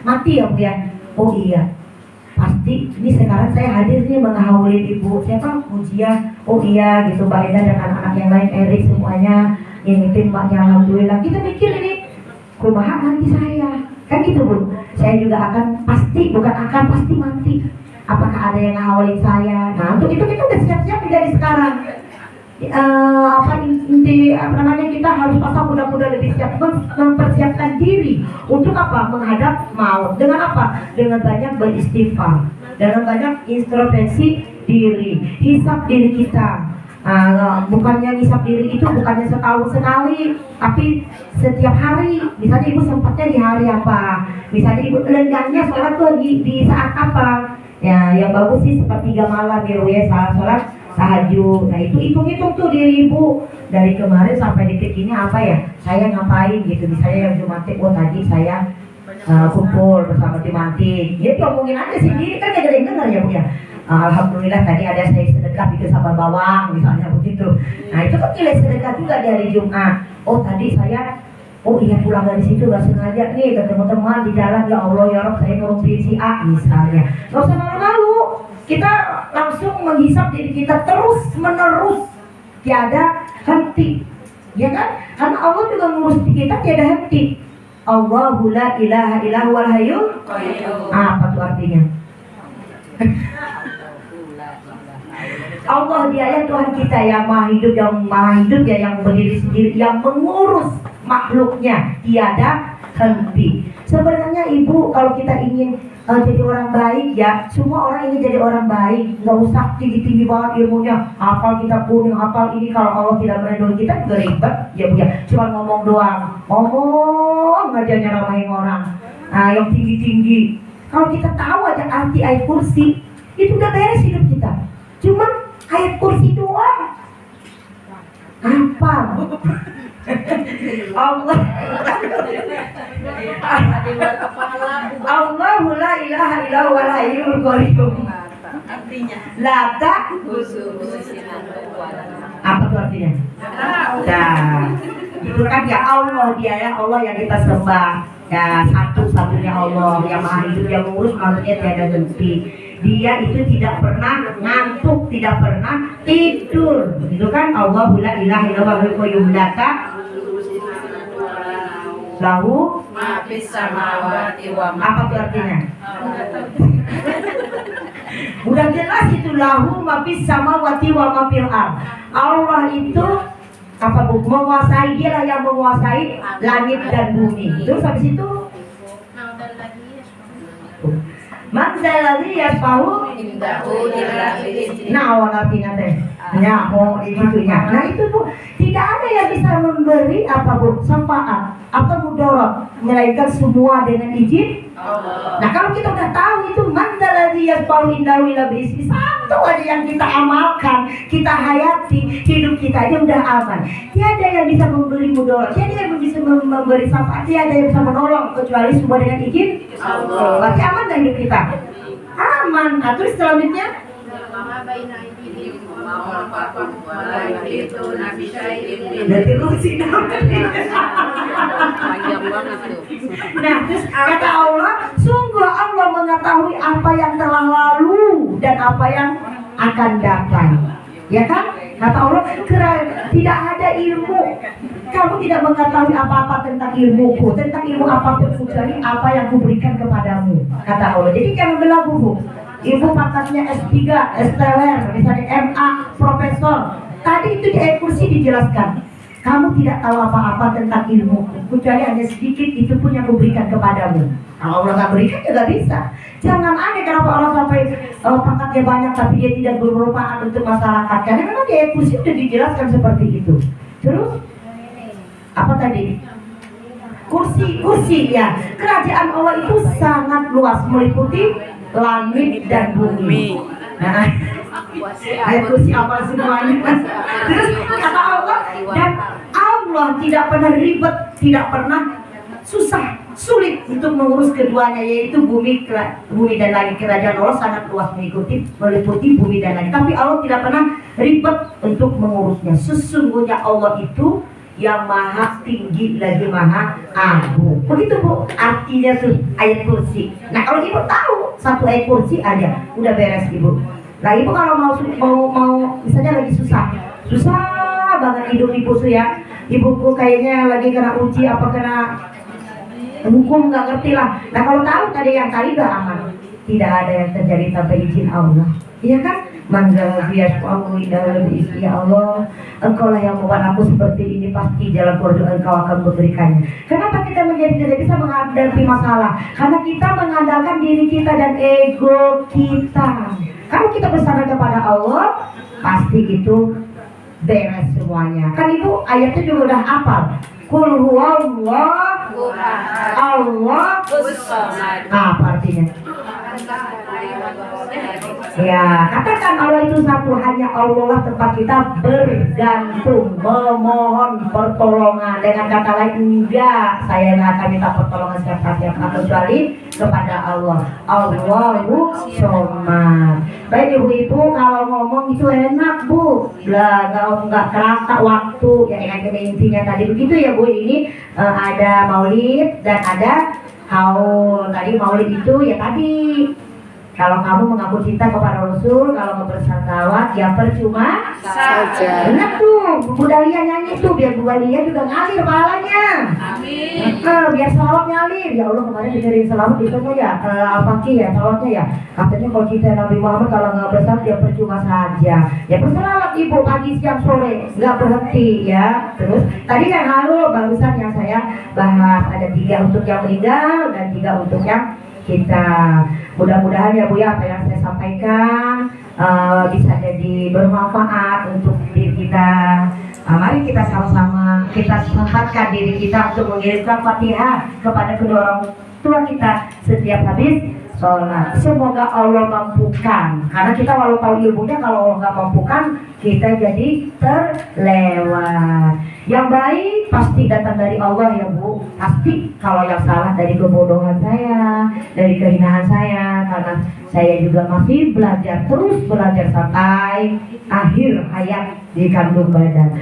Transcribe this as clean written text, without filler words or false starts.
mati ya Bu ya? Oh iya, pasti ini sekarang saya hadir nih menghaulin Ibu siapa? Mujia. Oh iya gitu, Mbak Eda dan anak-anak yang lain, Erik semuanya, yang itu mbaknya, alhamdulillah. Kita mikir ini kumaha nanti saya, kan gitu Bu. Saya juga akan pasti, bukan akan, pasti mati. Apakah ada yang ngawalin saya? Nah untuk itu kita udah siap-siap dari sekarang. Kita harus pasang mudah-mudah lebih siap, mempersiapkan diri untuk apa? Menghadap maut. Dengan apa? Dengan banyak beristighfar, dengan banyak introspeksi diri, hisap diri kita. Bukannya hisap diri itu bukannya setahun sekali, tapi setiap hari. Misalnya Ibu sempatnya di hari apa? Misalnya Ibu lenggangnya sholat tuh di saat apa? Ya, yang bagus sih sepertiga malam ya, sholat tahajud. Nah itu hitung-hitung tuh diri Ibu dari kemarin sampai detik ini apa ya, saya ngapain gitu. Misalnya yang Jumantik, oh tadi saya kumpul bersama Jumantik, ya diomongin aja sendiri, kan gak ada yang dengar ya Bu ya. Alhamdulillah tadi ada saya sedekah bikin sambal bawang misalnya begitu. Nah itu kan nilai sedekah juga di hari Jumat. Oh tadi saya, oh iya pulang dari situ gak sengaja nih ketemu teman di jalan, ya Allah ya Rob saya ngerumpiin si A misalnya. Gak usah malu-malu, kita langsung menghisap diri kita terus menerus, tiada henti, ya kan? Karena Allah juga ngurus kita tiada henti. Allahu la ilaha illa huwal hayyul qayyum. Apa tuh artinya? Allah dialah Tuhan kita yang maha hidup ya, yang berdiri sendiri, yang mengurus makhluknya tiada henti. Sebenarnya Ibu kalau kita ingin jadi orang baik ya, semua orang ingin jadi orang baik, nggak usah tinggi-tinggi banget ilmunya, hafal kitab kuning, hafal ini. Kalau Allah tidak meridhoi kita juga ribet ya Bu ya, cuma ngomong doang, ngomong aja nyeramahin orang. Nah yang tinggi-tinggi, kalau kita tahu aja arti ayat kursi, itu udah beres hidup kita. Cuman ayat kursi doang apa? Allahu la ilaha illa huwal hayyul qayyum. Artinya Lata apa tuh artinya? Nah, itu kan ya Allah, dia ya Allah yang kita sembah. Ya satu-satunya Allah yang maha hidup, yang mengurus makhluknya tiada henti. Dia itu tidak pernah ngantuk, tidak pernah tidur. Itu kan Allahu la ilaha illa huwal qayyum. Lata lahu ma fis samawati wa ma apa tuh artinya? Udah jelas itu, lahu ma fis samawati wa ma fil ardh. Allah itu apa Bu? Menguasai, dialah yang menguasai langit dan bumi. Terus habis itu man zalladzi yasfa'u indahu illa bi'idznihi. nah awal artinya teh ya mau itunya. Nah itu Bu, tidak ada yang bisa memberi apa Bu, syafaat atau mudarat melainkan semua dengan izin Allah. Nah kalau kita udah tahu itu man zalladzi yasfa'u indahu illa bi'idznihi, satu aja yang kita amalkan, kita hayati, hidup kita aja udah aman. Tiada yang bisa memberi mudarat, tiada yang bisa memberi syafaat, tiada yang bisa menolong kecuali semua dengan izin Allah. Berarti aman gak hidup kita? Aman. Nah terus selanjutnya nanti lu sih nah terus kata Allah, sungguh Allah mengetahui apa yang telah lalu dan apa yang akan datang, ya kan? Kata Allah, tidak ada ilmu, kamu tidak mengetahui apa-apa tentang ilmuku, tentang ilmu apapun kecuali apa yang kuberikan kepadamu, kata Allah. Jadi jangan belagu Bu. Ibu pangkatnya S3, S-teler, misalnya MA, profesor. Tadi itu di ayat kursi dijelaskan, kamu tidak tahu apa-apa tentang ilmu kecuali hanya sedikit, itu pun yang kuberikan kepadamu. Kalau Allah nggak berikan juga bisa. Jangan aneh kenapa orang sampai pangkatnya banyak tapi dia tidak bermanfaat untuk masyarakat. Karena memang di ayat kursi sudah dijelaskan seperti itu. Terus apa tadi? Kursi ya. Kerajaan Allah itu sangat luas, meliputi langit dan bumi. Nah, ayat kursi apa semuanya? Terus kata Allah, dan Allah tidak pernah ribet, tidak pernah susah, sulit untuk mengurus keduanya, yaitu bumi dan langit. Kerajaan Allah sangat luas, meliputi bumi dan langit. Tapi Allah tidak pernah ribet untuk mengurusnya. Sesungguhnya Allah itu yang maha tinggi lagi maha agung. Begitu Bu artinya tuh ayat kursi. Nah kalau ibu tahu satu ayat kursi aja udah beres ibu. Nah ibu kalau mau misalnya lagi susah banget hidup ibu tuh ya, ibuku kayaknya lagi kena uji apa kena hukum nggak ngerti lah. Nah kalau tahu tadi yang tadi udah aman, tidak ada yang terjadi tanpa izin Allah, iya kan? Manggala bias aku dalam isi ya Allah, Engkau lah yang membuat aku seperti ini, pasti jalan keluar Engkau akan memberikannya. Kenapa kita menjadi tidak bisa menghadapi masalah? Karena kita mengandalkan diri kita dan ego kita. Kalau kita bersandar kepada Allah, pasti itu beres semuanya. Kan ibu ayatnya juga udah hafal. Qul huwallahu ahad. Apa artinya? Ya, katakan Allah itu satu, hanya Allah lah tempat kita bergantung, memohon pertolongan. Dengan kata lain, enggak, saya nggak akan minta pertolongan siapa-siapa kecuali kepada Allah. Allahu Somad. Baik ibu-ibu, kalau ngomong itu enak Bu, lah nggak kerasa waktu. Ya intinya tadi begitu ya Bu. Ini ada maulid dan ada haul. Tadi maulid itu ya tadi, kalau kamu mengaku cinta kepada Rasul, kalau mau bersalawat, ya percuma saja. Enak tuh, Bu Dahlia nyanyi tuh, biar Bu Dahlia juga ngalir pahalanya. Amin. Biar salawat ngalir. Ya Allah, kemarin dengerin salawat itu ya, Al-Fakih ya, salawatnya ya. Katanya kalau cinta Nabi Muhammad, kalau nggak bersalawat, ya percuma saja. Ya bersalawat ibu, pagi, siang, sore, nggak berhenti ya. Terus, tadi yang halu, barusan yang saya bahas, ada 3 untuk yang meninggal, dan 3 untuk yang kita. Mudah-mudahan ya Bu ya, apa yang saya sampaikan bisa jadi bermanfaat untuk diri kita. Mari kita sama-sama kita sempatkan diri kita untuk mengirimkan Fatihah kepada kedua orang tua kita setiap habis sholat. Semoga Allah mampukan, karena kita walau tahu ilmunya, kalau Allah nggak mampukan, kita jadi terlewat. Yang baik pasti datang dari Allah ya Bu. Pasti. Kalau yang salah dari kebodohan saya, dari kehinaan saya, karena saya juga masih belajar, terus belajar sampai akhir hayat di kandung badan.